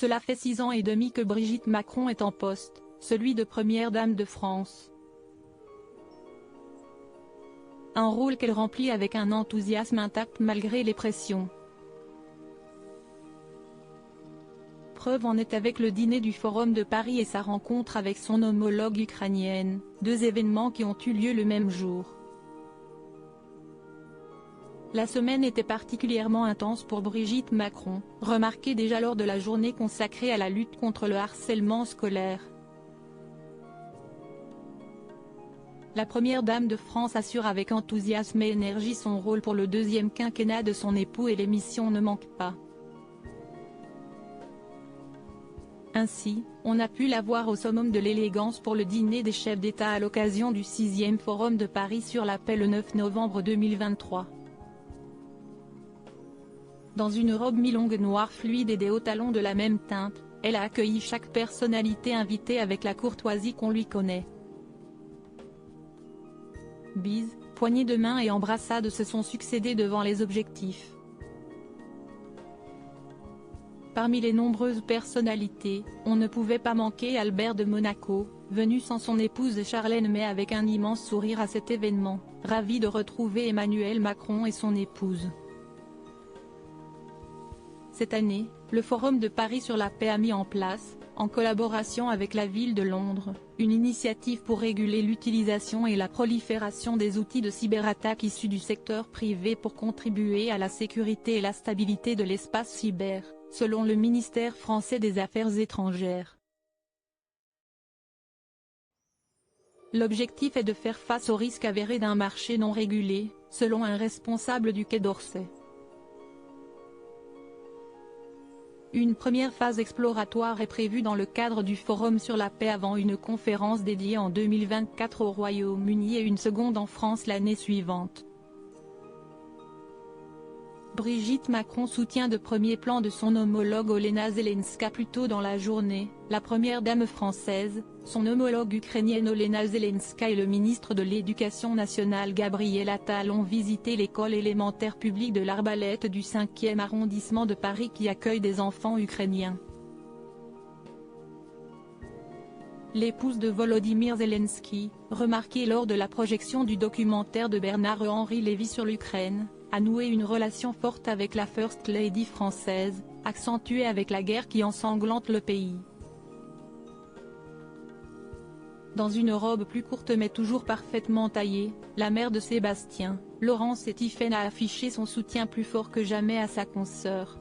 Cela fait 6 ans et demi que Brigitte Macron est en poste, celui de première dame de France. Un rôle qu'elle remplit avec un enthousiasme intact malgré les pressions. Preuve en est avec le dîner du Forum de Paris et sa rencontre avec son homologue ukrainienne, 2 événements qui ont eu lieu le même jour. La semaine était particulièrement intense pour Brigitte Macron, remarquée déjà lors de la journée consacrée à la lutte contre le harcèlement scolaire. La première dame de France assure avec enthousiasme et énergie son rôle pour le 2e quinquennat de son époux et l'émission ne manque pas. Ainsi, on a pu la voir au summum de l'élégance pour le dîner des chefs d'État à l'occasion du 6e Forum de Paris sur la paix le 9 novembre 2023. Dans une robe mi-longue noire fluide et des hauts talons de la même teinte, elle a accueilli chaque personnalité invitée avec la courtoisie qu'on lui connaît. Bises, poignées de main et embrassades se sont succédées devant les objectifs. Parmi les nombreuses personnalités, on ne pouvait pas manquer Albert de Monaco, venu sans son épouse Charlène mais avec un immense sourire à cet événement, ravi de retrouver Emmanuel Macron et son épouse. Cette année, le Forum de Paris sur la paix a mis en place, en collaboration avec la ville de Londres, une initiative pour réguler l'utilisation et la prolifération des outils de cyberattaque issus du secteur privé pour contribuer à la sécurité et la stabilité de l'espace cyber, selon le ministère français des Affaires étrangères. L'objectif est de faire face au risque avéré d'un marché non régulé, selon un responsable du Quai d'Orsay. Une première phase exploratoire est prévue dans le cadre du Forum sur la paix avant une conférence dédiée en 2024 au Royaume-Uni et une seconde en France l'année suivante. Brigitte Macron soutient de premier plan de son homologue Olena Zelenska plus tôt dans la journée, la première dame française, son homologue ukrainienne Olena Zelenska et le ministre de l'Éducation nationale Gabriel Attal ont visité l'école élémentaire publique de l'Arbalète du 5e arrondissement de Paris qui accueille des enfants ukrainiens. L'épouse de Volodymyr Zelensky, remarquée lors de la projection du documentaire de Bernard-Henri Lévy sur l'Ukraine, a noué une relation forte avec la First Lady française, accentuée avec la guerre qui ensanglante le pays. Dans une robe plus courte mais toujours parfaitement taillée, la mère de Sébastien, Laurence et Tiphaine a affiché son soutien plus fort que jamais à sa consoeur.